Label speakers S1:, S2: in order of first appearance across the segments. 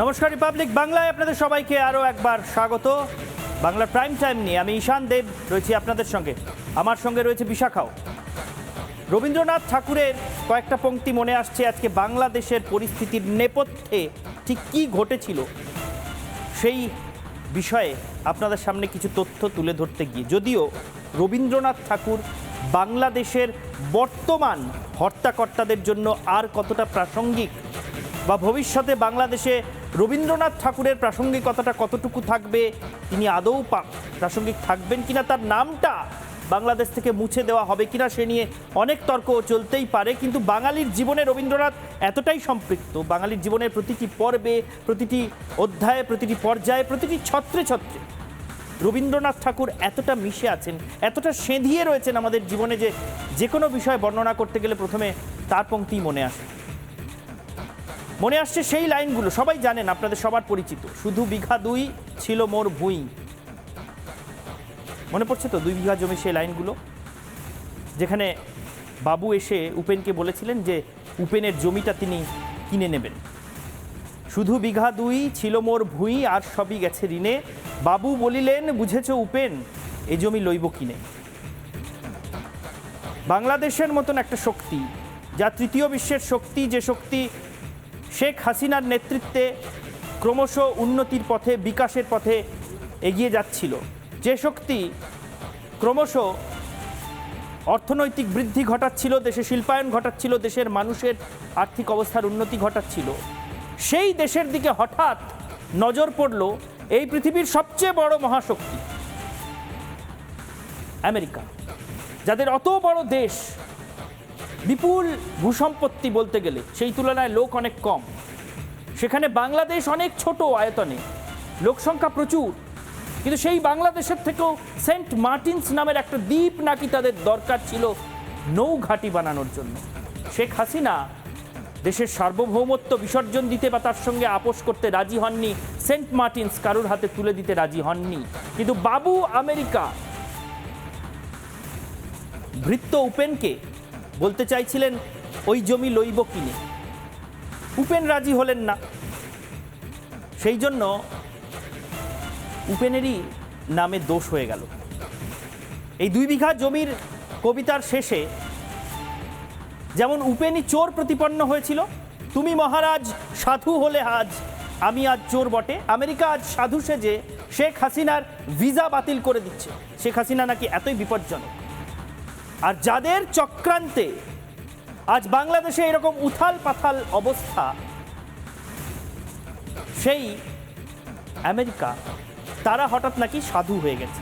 S1: নমস্কার, রিপাবলিক বাংলায় আপনাদের সবাইকে আরও একবার স্বাগত। বাংলা প্রাইম টাইম নিয়ে আমি ঈশান দেব রয়েছি আপনাদের সঙ্গে। আমার সঙ্গে রয়েছে বিশাখাও। রবীন্দ্রনাথ ঠাকুরের কয়েকটা পংক্তি মনে আসছে আজকে বাংলাদেশের পরিস্থিতির নেপথ্যে ঠিক কী ঘটেছিল সেই বিষয়ে আপনাদের সামনে কিছু তথ্য তুলে ধরতে গিয়ে। যদিও রবীন্দ্রনাথ ঠাকুর বাংলাদেশের বর্তমান হর্তাকর্তাদের জন্য আর কতটা প্রাসঙ্গিক বা ভবিষ্যতে বাংলাদেশে রবীন্দ্রনাথ ঠাকুরের প্রাসঙ্গিকতাটা কতটুকু থাকবে, তিনি আদৌ প্রাসঙ্গিক থাকবেন কিনা, তার নামটা বাংলাদেশ থেকে মুছে দেওয়া হবে কিনা সে নিয়ে অনেক তর্ক চলতেই পারে। কিন্তু বাঙালির জীবনে রবীন্দ্রনাথ এতটাই সম্পৃক্ত, বাঙালির জীবনের প্রতিটি পর্বে, প্রতিটি অধ্যায়ে, প্রতিটি পর্যায়ে, প্রতিটি ছত্রে ছত্রে রবীন্দ্রনাথ ঠাকুর এতটা মিশে আছেন, এতটা সেঁধিয়ে রয়েছেন আমাদের জীবনে যে কোনো বিষয় বর্ণনা করতে গেলে প্রথমে তার পংক্তি মনে আসছে সেই লাইনগুলো সবাই জানেন, আপনাদের সবার পরিচিত। শুধু বিঘা দুই ছিল মোর ভুঁই। মনে পড়ছে তো 2 বিঘা জমি সেই লাইনগুলো, যেখানে বাবু এসে উপেনকে বলেছিলেন যে উপেনের জমিটা তিনি কিনে নেবেন। শুধু বিঘা দুই ছিল মোর ভুঁই, আর সবই গেছে ঋণে। বাবু বলিলেন বুঝেছ উপেন, এ জমি লইব কিনে। বাংলাদেশের মতন একটা শক্তি, যা তৃতীয় বিশ্বের শক্তি, যে শক্তি শেখ হাসিনার নেতৃত্বে ক্রমশ উন্নতির পথে, বিকাশের পথে এগিয়ে যাচ্ছিল, যে শক্তি ক্রমশ অর্থনৈতিক বৃদ্ধি ঘটাচ্ছিল, দেশে শিল্পায়ন ঘটাচ্ছিল, দেশের মানুষের আর্থিক অবস্থার উন্নতি ঘটাচ্ছিল, সেই দেশের দিকে হঠাৎ নজর পড়ল এই পৃথিবীর সবচেয়ে বড় মহাশক্তি আমেরিকা, যাদের অত বড় দেশ, বিপুল ভূসম্পত্তি বলতে গেলে, সেই তুলনায় লোক অনেক কম। সেখানে বাংলাদেশ অনেক ছোট আয়তনে, লোক সংখ্যা প্রচুর, কিন্তু সেই বাংলাদেশের থেকেও সেন্ট মার্টিনস নামের একটা দ্বীপ নাকি তাদের দরকার ছিল নৌঘাঁটি বানানোর জন্য। শেখ হাসিনা দেশের সার্বভৌমত্ব বিসর্জন দিতে বা তার সঙ্গে আপোষ করতে রাজি হননি, সেন্ট মার্টিনস কারুর হাতে তুলে দিতে রাজি হননি। কিন্তু বাবু আমেরিকা ভৃত্য উপেনকে বলতে চাইছিলেন ওই জমি লইব কিনে। উপেন রাজি হলেন না, সেই জন্য উপেনেরই নামে দোষ হয়ে গেল। এই 2 বিঘা জমির কবিতার শেষে যেমন উপেনই চোর প্রতিপন্ন হয়েছিল, তুমি মহারাজ সাধু হলে আজ, আমি আজ চোর বটে, আমেরিকা আজ সাধু সেজে শেখ হাসিনার ভিসা বাতিল করে দিচ্ছে। শেখ হাসিনা নাকি এতই বিপজ্জনক। আর যাদের চক্রান্তে আজ বাংলাদেশে এরকম উথাল পাথাল অবস্থা, সেই আমেরিকা তারা হঠাৎ নাকি সাধু হয়ে গেছে।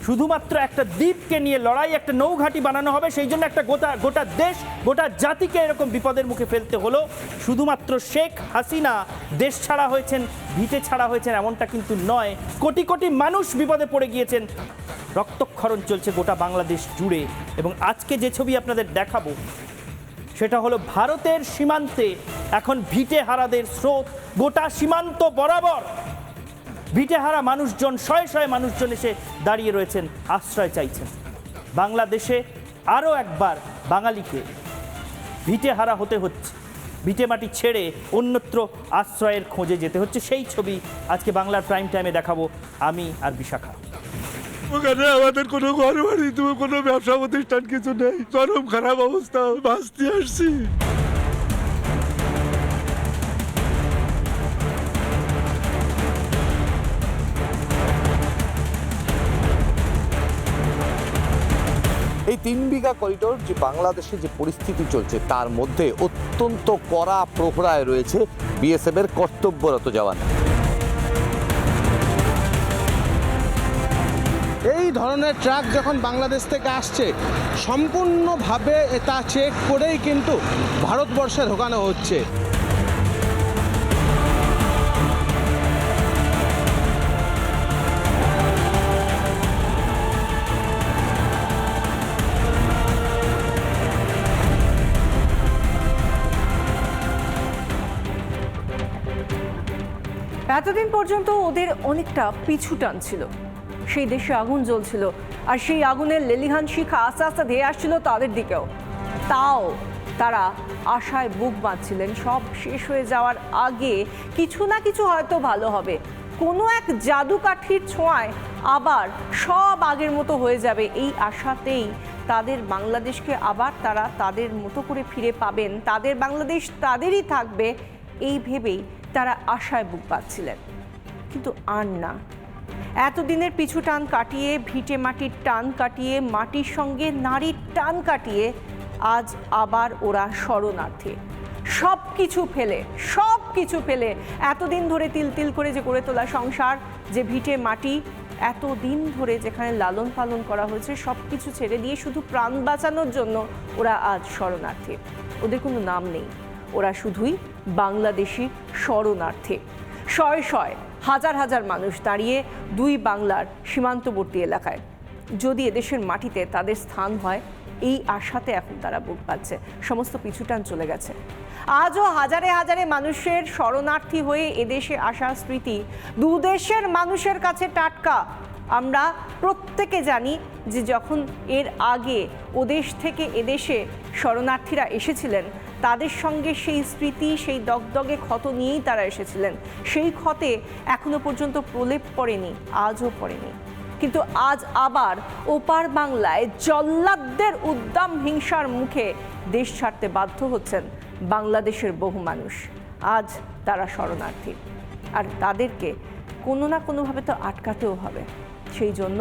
S1: শুধুমাত্র একটা দ্বীপকে নিয়ে লড়াই, একটা নৌঘাঁটি বানানো হবে, সেই জন্য একটা গোটা দেশ, গোটা জাতিকে এরকম বিপদের মুখে ফেলতে হলো। শুধুমাত্র শেখ হাসিনা দেশ ছাড়া হয়েছেন, ভিটে ছাড়া হয়েছেন এমনটা কিন্তু নয়। কোটি কোটি মানুষ বিপদে পড়ে গিয়েছেন, রক্তক্ষরণ চলছে গোটা বাংলাদেশ জুড়ে। এবং আজকে যে ছবি আপনাদের দেখাবো সেটা হলো ভারতের সীমান্তে এখন ভিটেহারাদের স্রোত। গোটা সীমান্ত বরাবর ভিটেহারা মানুষজন, শয়ে শয়ে মানুষজন এসে দাঁড়িয়ে রয়েছেন, আশ্রয় চাইছেন। বাংলাদেশে আরও একবার বাঙালিকে ভিটেহারা হতে হচ্ছে, ভিটে মাটি ছেড়ে অন্যত্র আশ্রয়ের খোঁজে যেতে হচ্ছে। সেই ছবি আজকে বাংলার প্রাইম টাইমে দেখাবো আমি আর বিশাখা।
S2: ওখানে আমাদের কোনো ঘর বাড়ি, তুমি কোনো ব্যবসা প্রতিষ্ঠান কিছু নেই, চরম খারাপ অবস্থা, বাঁচতে আসছি।
S3: এই 3 বিঘা করিডোর যে বাংলাদেশে যে পরিস্থিতি চলছে তার মধ্যে অত্যন্ত কড়া প্রহরায় রয়েছে বিএসএফ এর কর্তব্যরত জওয়ান।
S4: এই ধরনের ট্রাক যখন বাংলাদেশ থেকে আসছে, সম্পূর্ণভাবে তা চেক করেই কিন্তু ভারতবর্ষে ঢোকানো হচ্ছে।
S5: এতদিন পর্যন্ত ওদের অনেকটা পিছু টান ছিল, সেই দেশে আগুন জ্বলছিল, আর সেই আগুনের লেলিহান শিখা আস্তে আস্তে ধেয়ে আসছিল তাদের দিকেও। তাও তারা আশায় বুক বাঁধছিলেন সব শেষ হয়ে যাওয়ার আগে কিছু না কিছু হয়তো ভালো হবে, কোনো এক জাদুকাঠির ছোঁয়ায় আবার সব আগের মতো হয়ে যাবে, এই আশাতেই তাদের বাংলাদেশকে আবার তারা তাদের মতো করে ফিরে পাবেন, তাদের বাংলাদেশ তাদেরই থাকবে, এই ভেবেই তারা আশায় বুক বাঁধছিলেন। কিন্তু আর না, এতদিনের পিছু টান কাটিয়ে, ভিটে মাটির টান কাটিয়ে, মাটির সঙ্গে নারীর টান কাটিয়ে আজ আবার ওরা শরণার্থী। সব কিছু ফেলে এতদিন ধরে তিল তিল করে যে গড়ে তোলা সংসার, যে ভিটে মাটি, এতদিন ধরে যেখানে লালন পালন করা হয়েছে, সব কিছু ছেড়ে দিয়ে শুধু প্রাণ বাঁচানোর জন্য ওরা আজ শরণার্থী। ওদের কোনো নাম নেই, ওরা শুধুই বাংলাদেশি শরণার্থী। শয়ে শয়ে হাজার হাজার মানুষ দাঁড়িয়ে দুই বাংলার সীমান্তবর্তী এলাকায়, যদি এদেশের মাটিতে তাদের স্থান হয়, এই আশাতে এখন তারা বুক পাচ্ছে। সমস্ত পিছুটান চলে গেছে। আজও হাজারে হাজারে মানুষের শরণার্থী হয়ে এদেশে আসার স্মৃতি দুদেশের মানুষের কাছে টাটকা। আমরা প্রত্যেকে জানি যে যখন এর আগে ওদেশ থেকে এদেশে শরণার্থীরা এসেছিলেন, তাদের সঙ্গে সেই স্মৃতি, সেই দগদগে ক্ষত নিয়েই তারা এসেছিলেন। সেই ক্ষতে এখনো পর্যন্ত প্রলেপ পড়েনি, আজও পড়েনি। কিন্তু আজ আবার ওপার বাংলায় জল্লাদদের উদ্দাম হিংসার মুখে দেশ ছাড়তে বাধ্য হচ্ছেন বাংলাদেশের বহু মানুষ। আজ তারা শরণার্থী, আর তাদেরকে কোনো না কোনোভাবে তো আটকাতেও হবে। সেই জন্য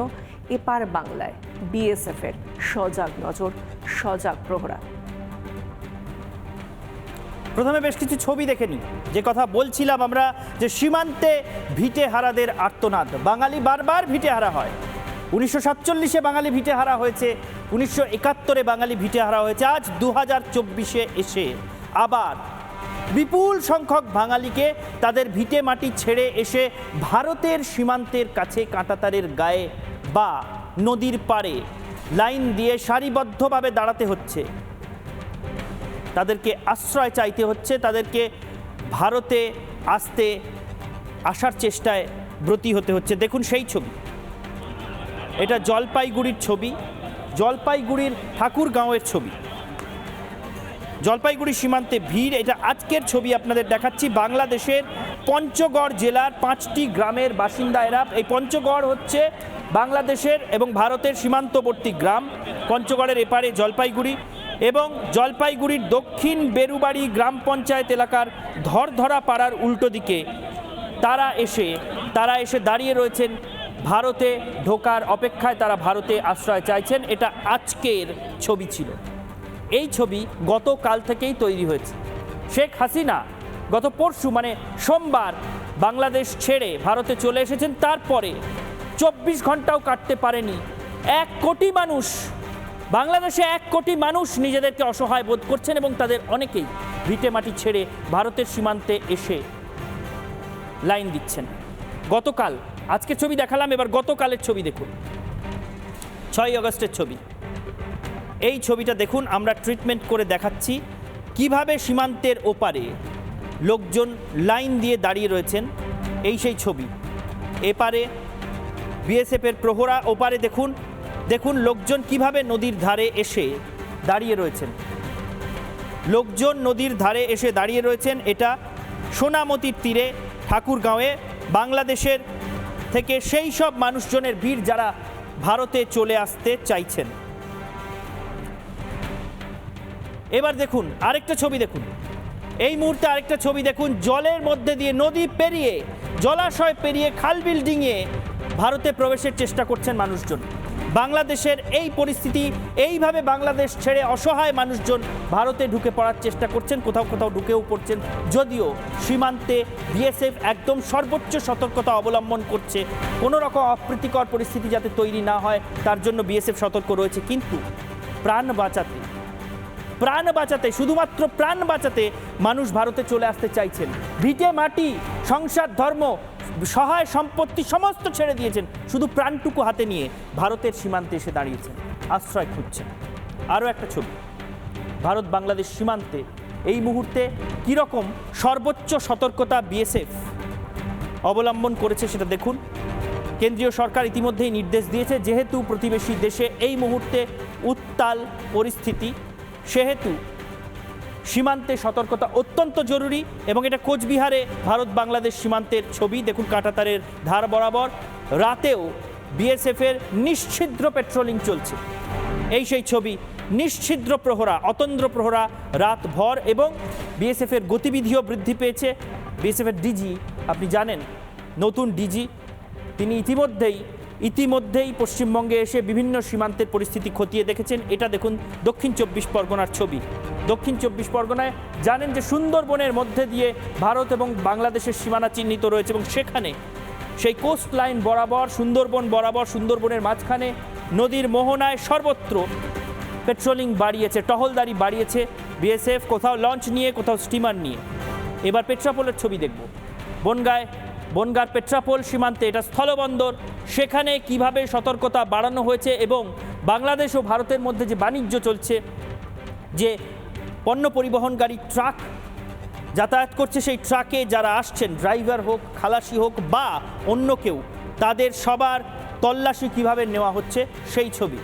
S5: এপার বাংলায় বিএসএফের সজাগ নজর, সজাগ প্রহরা।
S1: প্রথমে বেশ কিছু ছবি দেখে নিই। যে কথা বলছিলাম আমরা, যে সীমান্তে ভিটেহারাদের আর্তনাদ। বাঙালি বারবার ভিটেহারা হয়। 1947-এ বাঙালি ভিটেহারা হয়েছে, 1971-এ বাঙালি ভিটেহারা হয়েছে। আজ 2024-এ এসে আবার বিপুল সংখ্যক বাঙালিকে তাদের ভিটে মাটি ছেড়ে এসে ভারতের সীমান্তের কাছে কাঁটাতারের গায়ে বা নদীর পাড়ে লাইন দিয়ে সারিবদ্ধভাবে দাঁড়াতে হচ্ছে, তাদেরকে আশ্রয় চাইতে হচ্ছে, তাদেরকে ভারতে আসার চেষ্টায় ব্রতী হতে হচ্ছে। দেখুন সেই ছবি, এটা জলপাইগুড়ির ছবি, জলপাইগুড়ির ঠাকুরগাঁওয়ের ছবি। জলপাইগুড়ি সীমান্তে ভিড়, এটা আজকের ছবি আপনাদের দেখাচ্ছি। বাংলাদেশের পঞ্চগড় জেলার 5টি গ্রামের বাসিন্দা এরা। এই পঞ্চগড় হচ্ছে বাংলাদেশের এবং ভারতের সীমান্তবর্তী গ্রাম। পঞ্চগড়ের এপারে জলপাইগুড়ি, এবং জলপাইগুড়ির দক্ষিণ বেরুবাড়ি গ্রাম পঞ্চায়েত এলাকার ধরধরা পাড়ার উল্টো দিকে তারা এসে দাঁড়িয়ে রয়েছেন ভারতে ঢোকার অপেক্ষায়। তারা ভারতে আশ্রয় চাইছেন। এটা আজকের ছবি ছিল। এই ছবি গতকাল থেকেই তৈরি হয়েছে। শেখ হাসিনা গত পরশু মানে সোমবার বাংলাদেশ ছেড়ে ভারতে চলে এসেছেন। তারপরে 24 ঘন্টাও কাটতে পারেনি 1 কোটি মানুষ, বাংলাদেশে 1 কোটি মানুষ নিজেদেরকে অসহায় বোধ করছেন, এবং তাদের অনেকেই ভিটে মাটি ছেড়ে ভারতের সীমান্তে এসে লাইন দিচ্ছেন। গতকাল, আজকে ছবি দেখালাম, এবার গতকালের ছবি দেখুন। 6 আগস্টের ছবি। এই ছবিটা দেখুন, আমরা ট্রিটমেন্ট করে দেখাচ্ছি কিভাবে সীমান্তের ওপারে লোকজন লাইন দিয়ে দাঁড়িয়ে রয়েছেন। এই সেই ছবি। এপারে বিএসএফের প্রহরা, ওপারে দেখুন লোকজন কিভাবে নদীর ধারে এসে দাঁড়িয়ে রয়েছেন। লোকজন নদীর ধারে এসে দাঁড়িয়ে রয়েছেন। এটা সোনামতির তীরে ঠাকুরগাঁওয়ে বাংলাদেশের থেকে সেই সব মানুষজনের ভিড় যারা ভারতে চলে আসতে চাইছেন। এবার দেখুন আরেকটা ছবি দেখুন। এই মুহূর্তে আরেকটা ছবি দেখুন। জলের মধ্যে দিয়ে, নদী পেরিয়ে, জলাশয় পেরিয়ে, খাল বিল্ডিংয়ে ভারতে প্রবেশের চেষ্টা করছেন মানুষজন। বাংলাদেশের এই পরিস্থিতি, এইভাবে বাংলাদেশ ছেড়ে অসহায় মানুষজন ভারতে ঢুকে পড়ার চেষ্টা করছেন, কোথাও কোথাও ঢুকেও পড়ছেন। যদিও সীমান্তে বিএসএফ একদম সর্বোচ্চ সতর্কতা অবলম্বন করছে, কোনো রকম অপ্রীতিকর পরিস্থিতি যাতে তৈরি না হয় তার জন্য বিএসএফ সতর্ক রয়েছে। কিন্তু প্রাণ বাঁচাতে, শুধুমাত্র প্রাণ বাঁচাতে মানুষ ভারতে চলে আসতে চাইছেন। ভিটে মাটি, সংসার, ধর্ম, সহায় সম্পত্তি সমস্ত ছেড়ে দিয়েছেন, শুধু প্রাণটুকু হাতে নিয়ে ভারতের সীমান্তে এসে দাঁড়িয়েছেন, আশ্রয় খুঁজছেন। আরও একটা ছবি, ভারত বাংলাদেশ সীমান্তে এই মুহূর্তে কীরকম সর্বোচ্চ সতর্কতা বিএসএফ অবলম্বন করেছে সেটা দেখুন। কেন্দ্রীয় সরকার ইতিমধ্যেই নির্দেশ দিয়েছে, যেহেতু প্রতিবেশী দেশে এই মুহূর্তে উত্তাল পরিস্থিতি, সেহেতু সীমান্তে সতর্কতা অত্যন্ত জরুরি। এবং এটা কোচবিহারে ভারত বাংলাদেশ সীমান্তের ছবি দেখুন, কাঁটাতারের ধার বরাবর রাতেও বিএসএফের নিশ্ছিদ্র পেট্রোলিং চলছে। এই সেই ছবি, নিশ্ছিদ্র প্রহরা, অতন্দ্র প্রহরা রাতভর, এবং বিএসএফের গতিবিধিও বৃদ্ধি পেয়েছে। বিএসএফের ডিজি, আপনি জানেন নতুন ডিজি, তিনি ইতিমধ্যেই পশ্চিমবঙ্গে এসে বিভিন্ন সীমান্তের পরিস্থিতি খতিয়ে দেখেছেন। এটা দেখুন দক্ষিণ 24 পরগনার ছবি। দক্ষিণ 24 পরগনায় জানেন যে সুন্দরবনের মধ্যে দিয়ে ভারত এবং বাংলাদেশের সীমানা চিহ্নিত রয়েছে, এবং সেখানে সেই কোস্ট লাইন বরাবর, সুন্দরবন বরাবর, সুন্দরবনের মাঝখানে নদীর মোহনায় সর্বত্র পেট্রোলিং বাড়িয়েছে, টহলদারি বাড়িয়েছে বিএসএফ, কোথাও লঞ্চ নিয়ে, কোথাও স্টিমার নিয়ে। এবার পেট্রাপোলের ছবি দেখব। বনগাঁর পেট্রাপোল সীমান্তে, এটা স্থলবন্দর, সেখানে কিভাবে সতর্কতা বাড়ানো হয়েছে, এবং বাংলাদেশ ও ভারতের মধ্যে যে বাণিজ্য চলছে, যে পণ্য পরিবহনকারী ট্রাক যাতায়াত করছে, সেই ট্রাকে যারা আসছেন, ড্রাইভার হোক, খালাসি হোক বা অন্য কেউ, তাদের সবার তল্লাশি কিভাবে নেওয়া হচ্ছে সেই ছবি।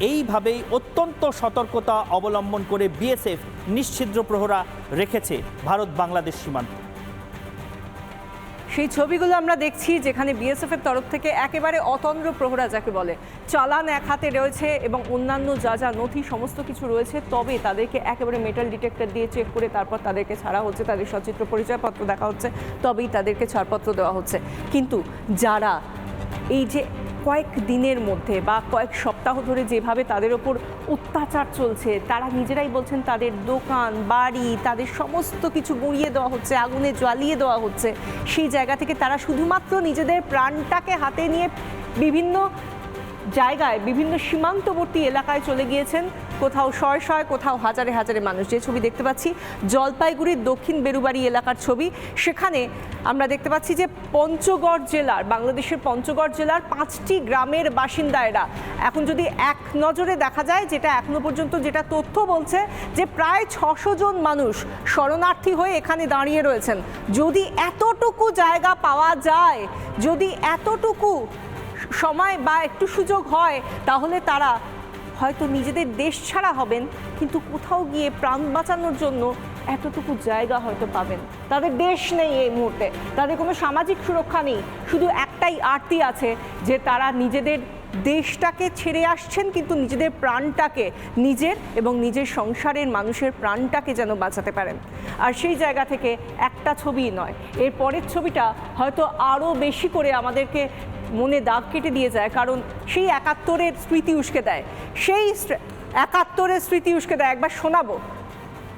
S1: এইভাবেই অত্যন্ত সতর্কতা অবলম্বন করে বিএসএফ নিশ্ছিদ্র প্রহরা রেখেছে ভারত বাংলাদেশ সীমান্তে।
S5: সেই ছবিগুলো আমরা দেখছি যেখানে বিএসএফ এর তরফ থেকে একেবারে অতন্দ্র প্রহরা যাকে বলে, চালান এক হাতে রয়েছে এবং অন্যান্য যা যা নথি সমস্ত কিছু রয়েছে, তবে তাদেরকে একেবারে মেটাল ডিটেক্টর দিয়ে চেক করে তারপর তাদেরকে ছাড়া হচ্ছে, তাদের সচিত্র পরিচয়পত্র দেখা হচ্ছে, তবেই তাদেরকে ছাড়পত্র দেওয়া হচ্ছে। কিন্তু যারা এই যে কয়েক দিনের মধ্যে বা কয়েক সপ্তাহ ধরে যেভাবে তাদের ওপর অত্যাচার চলছে, তারা নিজেরাই বলছেন তাদের দোকান, বাড়ি, তাদের সমস্ত কিছু গুঁড়িয়ে দেওয়া হচ্ছে, আগুনে জ্বালিয়ে দেওয়া হচ্ছে, সেই জায়গা থেকে তারা শুধুমাত্র নিজেদের প্রাণটাকে হাতে নিয়ে বিভিন্ন জায়গায়, বিভিন্ন সীমান্তবর্তী এলাকায় চলে গিয়েছেন। কোথাও শয়, কোথাও হাজারে হাজারে মানুষ। যে ছবি দেখতে পাচ্ছি জলপাইগুড়ির দক্ষিণ বেরুবাড়ি এলাকার ছবি, সেখানে আমরা দেখতে পাচ্ছি যে পঞ্চগড় জেলার, বাংলাদেশের পঞ্চগড় জেলার 5টি গ্রামের বাসিন্দা এরা। এখন যদি এক নজরে দেখা যায়, যেটা এখনো পর্যন্ত যেটা তথ্য বলছে যে প্রায় 600 জন মানুষ শরণার্থী হয়ে এখানে দাঁড়িয়ে রয়েছেন। যদি এতটুকু জায়গা পাওয়া যায়, যদি এতটুকু সময় বা একটু সুযোগ হয়, তাহলে তারা হয়তো নিজেদের দেশ ছাড়া হবেন, কিন্তু কোথাও গিয়ে প্রাণ বাঁচানোর জন্য এতটুকু জায়গা হয়তো পাবেন। তাদের দেশ নেই এই মুহূর্তে, তাদের কোনো সামাজিক সুরক্ষা নেই, শুধু একটাই আরতি আছে যে তারা নিজেদের দেশটাকে ছেড়ে আসছেন, কিন্তু নিজেদের প্রাণটাকে, নিজের এবং নিজের সংসারের মানুষের প্রাণটাকে যেন বাঁচাতে পারেন। আর সেই জায়গা থেকে একটা ছবি নয়, এর পরের ছবিটা হয়তো আরও বেশি করে আমাদেরকে মনে দাগ কেটে দিয়ে যায়, কারণ সেই 71-এর স্মৃতি উস্কে দেয়, সেই 71-এর স্মৃতি উস্কে দেয়। একবার শোনাবো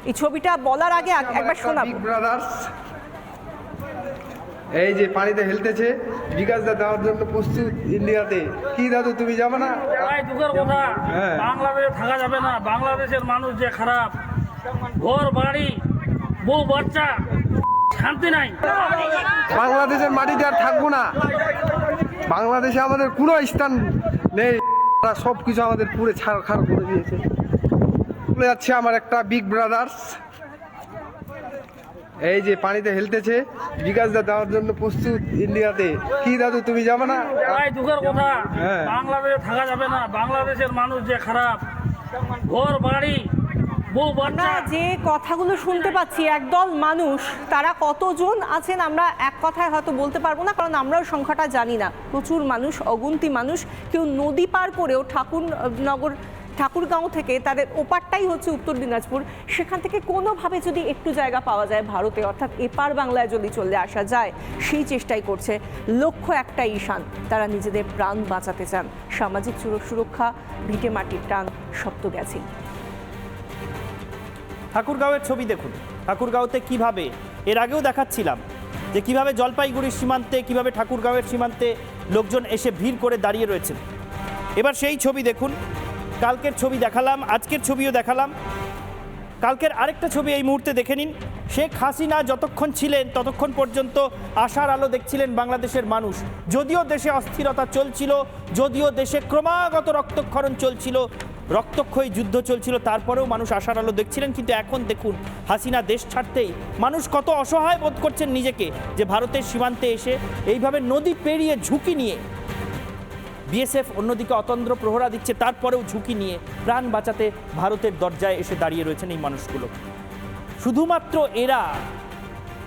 S5: এই ছবিটা বলার আগে, একবার শোনাবো।
S6: ব্রাদার্স এই যে পানিতে হেলতেছে, বিকাশদা দেওয়ার জন্য প্রস্তুত ইন্ডিয়াতে। কি দাদু তুমি যাবে না?
S7: দুঃখের কথা, বাংলাদেশে থাকা যাবে না। বাংলাদেশের মানুষ যে খারাপ, ঘর বাড়ি, বউ বাচ্চা, শান্তি নাই।
S6: বাংলাদেশের মাটিতে আর থাকবো না। বাংলাদেশে আমাদের কোনো স্থান নেই, সব কিছু আমাদের পুরো ছাড়খাড় করে দিয়েছে। চলে যাচ্ছে আমার একটা বিগ ব্রাদার্স, এই যে পানিতে হেলতেছে, বিকাশদা দেওয়ার জন্য প্রস্তুত ইন্ডিয়াতে। কি দাদু তুমি যাবে না?
S7: দুঃখের কথা, বাংলাদেশে থাকা যাবে না। বাংলাদেশের মানুষ যে খারাপ, ঘর বাড়ি, বউ বাচ্চা।
S5: যে কথাগুলো শুনতে পাচ্ছি, একদল মানুষ, তারা কতজন আছেন আমরা এক কথায় হয়তো বলতে পারবো না, কারণ আমরাও সংখ্যাটা জানি না। প্রচুর মানুষ, অগুন্তি মানুষ। কেউ নদী পার করেও ঠাকুরগাঁও থেকে, তাদের ওপারটাই হচ্ছে উত্তর দিনাজপুর, সেখান থেকে কোনোভাবে যদি একটু জায়গা পাওয়া যায় ভারতে, অর্থাৎ এপার বাংলায় যদি চলে আসা যায়, সেই চেষ্টাই করছে। লক্ষ্য একটাই ঈশান, তারা নিজেদের প্রাণ বাঁচাতে চান। সামাজিক সুরক্ষা, ভিটে মাটির টান, সব তো গেছেই।
S1: ঠাকুরগাঁওয়ের ছবি দেখুন। ঠাকুরগাঁওতে কিভাবে, এর আগেও দেখাচ্ছিলাম যে কিভাবে জলপাইগুড়ির সীমান্তে, কিভাবে ঠাকুরগাঁওয়ের সীমান্তে লোকজন এসে ভিড় করে দাঁড়িয়ে রয়েছেন। এবার সেই ছবি দেখুন। কালকের ছবি দেখালাম, আজকের ছবিও দেখালাম। কালকের আরেকটা ছবি এই মুহূর্তে দেখে নিন। শেখ হাসিনা যতক্ষণ ছিলেন ততক্ষণ পর্যন্ত আশার আলো দেখছিলেন বাংলাদেশের মানুষ। যদিও দেশে অস্থিরতা চলছিল, যদিও দেশে ক্রমাগত রক্তক্ষরণ চলছিল, রক্তক্ষয়ী যুদ্ধ চলছিল, তারপরেও মানুষ আশার আলো দেখছিলেন। কিন্তু এখন দেখুন, হাসিনা দেশ ছাড়তেই মানুষ কত অসহায় বোধ করছেন নিজেকে, যে ভারতের সীমান্তে এসে এইভাবে নদী পেরিয়ে ঝুঁকি নিয়ে বিএসএফ অন্যদিকে অতন্দ্র প্রহরা দিচ্ছে, তারপরেও ঝুঁকি নিয়ে প্রাণ বাঁচাতে ভারতের দরজায় এসে দাঁড়িয়ে রয়েছেন এই মানুষগুলো। শুধুমাত্র এরা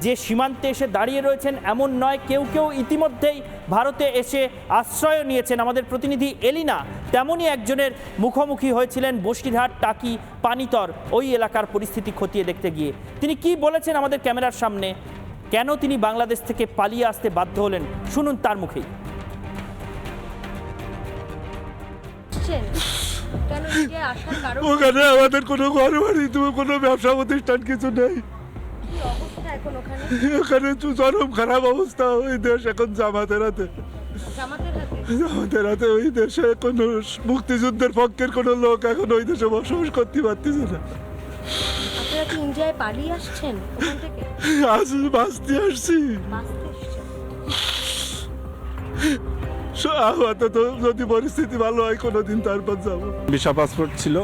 S1: যে সীমান্তে এসে দাঁড়িয়ে রয়েছেন এমন নয়, কেউ কেউ ইতিমধ্যেই ভারতে এসে আশ্রয় নিয়েছেন। আমাদের প্রতিনিধি এলিনা তেমনই একজনের মুখোমুখি হয়েছিলেন বসিরহাট, টাকি, পানিতর ওই এলাকার পরিস্থিতি খতিয়ে দেখতে গিয়ে। তিনি কি বলেছেন আমাদের ক্যামেরার সামনে, কেন তিনি বাংলাদেশ থেকে পালিয়ে আসতে বাধ্য হলেন, শুনুন তার মুখেই।
S8: কেন নিজে আসার কারণ
S2: ওখানে আমাদের কোনো ঘর বাড়ি কোনো ব্যবসা প্রতিষ্ঠান কিছু নেই।
S8: কি অবস্থা এখন ওখানে?
S2: ওখানে চরম খারাপ অবস্থা। ওই দেশ এখন জামাতের হাতে। ওই দেশে কোনো মুক্তিযুদ্ধের পক্ষের কোনো লোক এখন ওই দেশে বসবাস করতে পারতেছে না।
S8: আপনারা কি ইন্ডিয়ায় পালিয়ে আসছেন ওখান থেকে?
S2: বাঁচতে আসছি। আপাতত যদি পরিস্থিতি ভালো হয় কোনোদিন তারপর যাবো।
S9: ভিসা পাসপোর্ট ছিল,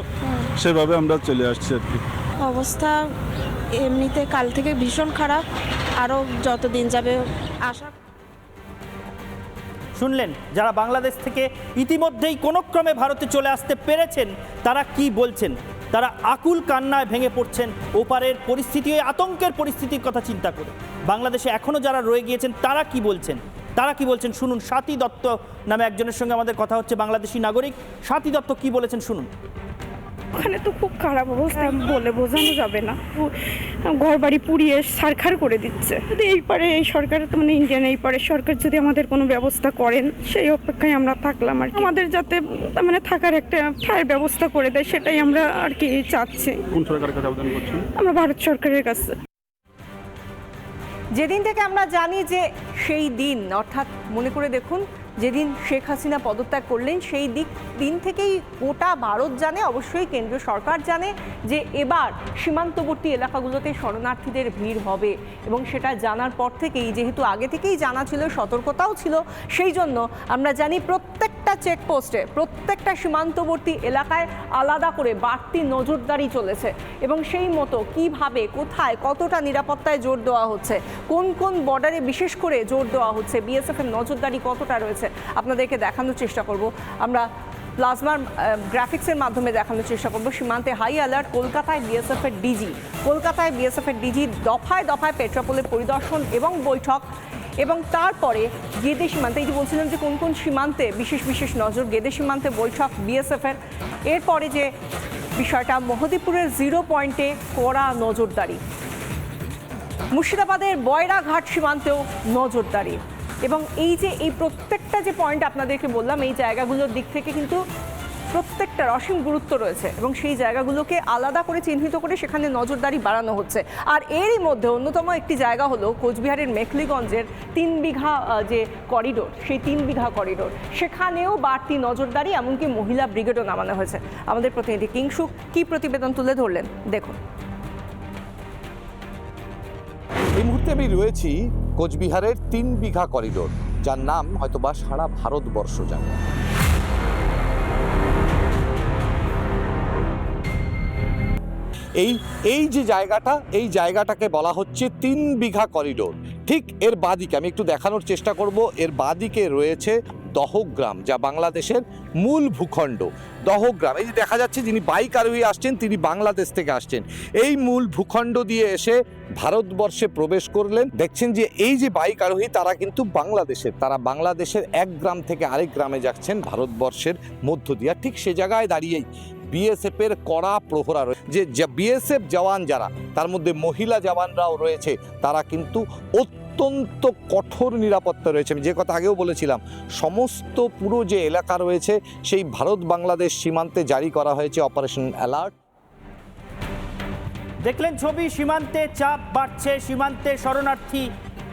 S9: সেভাবে আমরা চলে আসছি আর কি।
S10: অবস্থা এমনিতে কাল থেকে ভীষণ খারাপ, আরও যতদিন যাবে আশা।
S1: শুনলেন যারা বাংলাদেশ থেকে ইতিমধ্যেই কোনো ক্রমে ভারতে চলে আসতে পেরেছেন তারা কি বলছেন। তারা আকুল কান্নায় ভেঙে পড়ছেন ওপারের পরিস্থিতি, ওই আতঙ্কের পরিস্থিতির কথা চিন্তা করে। বাংলাদেশে এখনও যারা রয়ে গিয়েছেন তারা কি বলছেন, শুনুন। স্বাতী দত্ত নামে একজনের সঙ্গে আমাদের কথা হচ্ছে, বাংলাদেশি নাগরিক। স্বাতী দত্ত কি বলেছেন শুনুন।
S11: ওখানে তো খুব খারাপ অবস্থা, বলে বোঝানো যাবে না। ঘর বাড়ি পুড়িয়ে ছারখার করে দিচ্ছে। যদি এই পারে এই সরকার, মানে ইন্ডিয়ান এই পারে সরকার যদি আমাদের কোনো ব্যবস্থা করেন, সেই অপেক্ষায় আমরা থাকলাম আর কি। আমাদের যাতে মানে থাকার একটা ঠাঁই ব্যবস্থা করে দেয়, সেটাই আমরা আর কি চাচ্ছি।
S9: কোন সরকারের কাছে আবেদন করছেন?
S11: আমরা ভারত সরকারের কাছে।
S5: যেদিন থেকে আমরা জানি যে সেই দিন, অর্থাৎ মনে করে দেখুন যেদিন শেখ হাসিনা পদত্যাগ করলেন, সেই দিন থেকেই গোটা ভারত জানে, অবশ্যই কেন্দ্রীয় সরকার জানে যে এবার সীমান্তবর্তী এলাকাগুলোতে শরণার্থীদের ভিড় হবে। এবং সেটা জানার পর থেকেই, যেহেতু আগে থেকেই জানা ছিল, সতর্কতাও ছিল, সেই জন্য আমরা জানি প্রত্যেকটা চেকপোস্টে, প্রত্যেকটা সীমান্তবর্তী এলাকায় আলাদা করে বাড়তি নজরদারি চলেছে। এবং সেই মতো কিভাবে, কোথায়, কতটা নিরাপত্তায় জোর দেওয়া হচ্ছে, কোন কোন বর্ডারে বিশেষ করে জোর দেওয়া হচ্ছে, বিএসএফের নজরদারি কতটা রয়েছে আপনাদেরকে দেখানোর চেষ্টা করব। আমরা প্লাজমার গ্রাফিক্সের মাধ্যমে দেখানোর চেষ্টা করব। সীমান্তে হাই অ্যালার্ট, কলকাতায় বিএসএফের ডিজি দফায় দফায় পেট্রাপোলের পরিদর্শন এবং বৈঠক। এবং তারপরে গেদে সীমান্তে, এই যে বলছিলাম যে কোন কোন সীমান্তে বিশেষ নজর, গেদে সীমান্তে বৈঠক বিএসএফের। এরপরে যে বিষয়টা, মহদীপুরের 0 পয়েন্টে কড়া নজরদারি, মুর্শিদাবাদের বয়রাঘাট সীমান্তেও নজরদারি। এবং এই যে এই প্রত্যেকটা যে পয়েন্ট আপনাদেরকে বললাম, এই জায়গাগুলোর দিক থেকে কিন্তু প্রত্যেকটার অসীম গুরুত্ব রয়েছে এবং সেই জায়গাগুলোকে আলাদা করে চিহ্নিত করে সেখানে নজরদারি বাড়ানো হচ্ছে। আর এরই মধ্যে অন্যতম একটি জায়গা হলো কোচবিহারের মেখলিগঞ্জের 3 বিঘা যে করিডোর, সেই 3 বিঘা করিডোর, সেখানেও বাড়তি নজরদারি, এমনকি মহিলা ব্রিগেডও নামানো হয়েছে। আমাদের প্রতিনিধি কিংশুক কি প্রতিবেদন তুলে ধরলেন দেখুন।
S3: এই মুহূর্তে আমি রয়েছি কোচবিহারের 3 বিঘা করিডোর, যার নাম হয়তোবা সারা ভারতবর্ষ জানে। এই যে জায়গাটা, এই জায়গাটাকে বলা হচ্ছে 3 বিঘা করিডোর। ঠিক এর বাদিকে আমি একটু দেখানোর চেষ্টা করব, এর বাদিকে রয়েছে দহগ্রাম, যা বাংলাদেশের মূল ভূখণ্ড। দহগ্রাম, এই যে দেখা যাচ্ছে যিনি বাইক আরোহী আসছেন তিনি বাংলাদেশ থেকে আসছেন, এই মূল ভূখণ্ড দিয়ে এসে ভারতবর্ষে প্রবেশ করলেন। দেখছেন যে এই যে বাইক আরোহী তারা কিন্তু তারা বাংলাদেশের এক গ্রাম থেকে আরেক গ্রামে যাচ্ছেন ভারতবর্ষের মধ্য দিয়ে। ঠিক সে জায়গায় দাঁড়িয়েই বিএসএফের কড়া প্রহরা রয়েছে। যে বিএসএফ জওয়ান যারা, তার মধ্যে মহিলা জওয়ানরাও রয়েছে, তারা কিন্তু অত্যন্ত কঠোর নিরাপত্তা রয়েছে। আমি যে কথা আগেও বলেছিলাম, সমস্ত পুরো যে এলাকা রয়েছে সেই ভারত বাংলাদেশ সীমান্তে জারি করা হয়েছে অপারেশন অ্যালার্ট।
S1: দেখলেন ছবি, সীমান্তে চাপ বাড়ছে, সীমান্তে শরণার্থী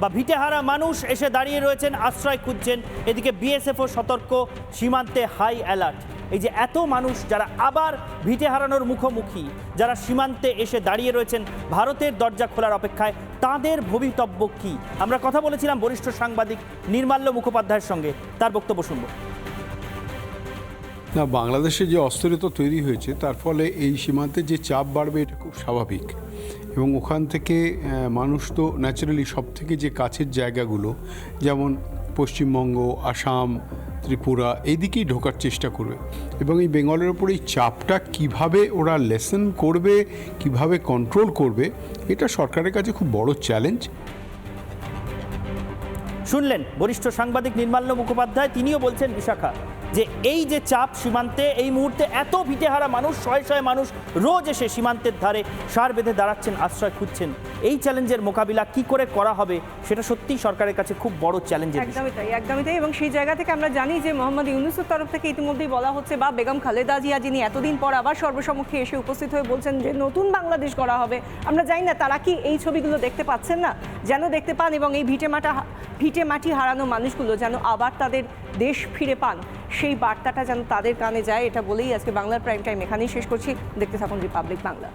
S1: বা ভিটেহারা মানুষ এসে দাঁড়িয়ে রয়েছেন, আশ্রয় খুঁজছেন। এদিকে বিএসএফও সতর্ক, সীমান্তে হাই অ্যালার্ট। এই যে এত মানুষ যারা আবার ভিটে হারানোর মুখোমুখি, যারা সীমান্তে এসে দাঁড়িয়ে রয়েছেন ভারতের দরজা খোলার অপেক্ষায়, তাদের ভবিতব্য কি? আমরা কথা বলেছিলাম বরিষ্ঠ সাংবাদিক নির্মাল্য মুখোপাধ্যায়ের সঙ্গে, তার বক্তব্য শুনব।
S12: না, বাংলাদেশে যে অস্থিরতা তৈরি হয়েছে তার ফলে এই সীমান্তে যে চাপ বাড়বে এটা খুব স্বাভাবিক। এবং ওখান থেকে মানুষ তো ন্যাচারালি সব থেকে যে কাছের জায়গাগুলো, যেমন পশ্চিমবঙ্গ, আসাম, ত্রিপুরা এইদিকেই ঢোকার চেষ্টা করবে এবং এই বেঙ্গলের ওপর এই চাপটা কিভাবে ওরা লেসেন করবে, কিভাবে কন্ট্রোল করবে, এটা সরকারের কাছে খুব বড় চ্যালেঞ্জ।
S1: শুনলেন বরিষ্ঠ সাংবাদিক নির্মাল্য মুখোপাধ্যায়, তিনিও বলছেন বিশাখা যে এই যে চাপ সীমান্তে, এই মুহূর্তে এত ভিটেহারা মানুষ, শয়ে শয়ে মানুষ রোজ এসে সীমান্তের ধারে সার বেঁধে দাঁড়াচ্ছেন, আশ্রয় খুঁজছেন। এই চ্যালেঞ্জের মোকাবিলা কি করে করা হবে সেটা সত্যিই সরকারের কাছে খুব বড় চ্যালেঞ্জের বিষয়।
S5: একদমই তাই, একদমই তাই। এবং সেই জায়গা থেকে আমরা জানি যে মোহাম্মদ ইউনূসের তরফ থেকে ইতিমধ্যেই বলা হচ্ছে, বা বেগম খালেদা জিয়া যিনি এতদিন পর আবার সর্বসম্মুখে এসে উপস্থিত হয়ে বলছেন যে নতুন বাংলাদেশ গড়া হবে। আমরা জানি না তারা কি এই ছবিগুলো দেখতে পাচ্ছেন না, যেন দেখতে পান এবং এই ভিটে মাটি হারানো মানুষগুলো যেন আবার তাদের দেশ ফিরে পান, সেই বার্তাটা যেন তাদের কানে যায়, এটা বলেই আজকে বাংলার প্রাইম টাইম এখানেই শেষ করছি। দেখতে থাকুন রিপাবলিক বাংলা।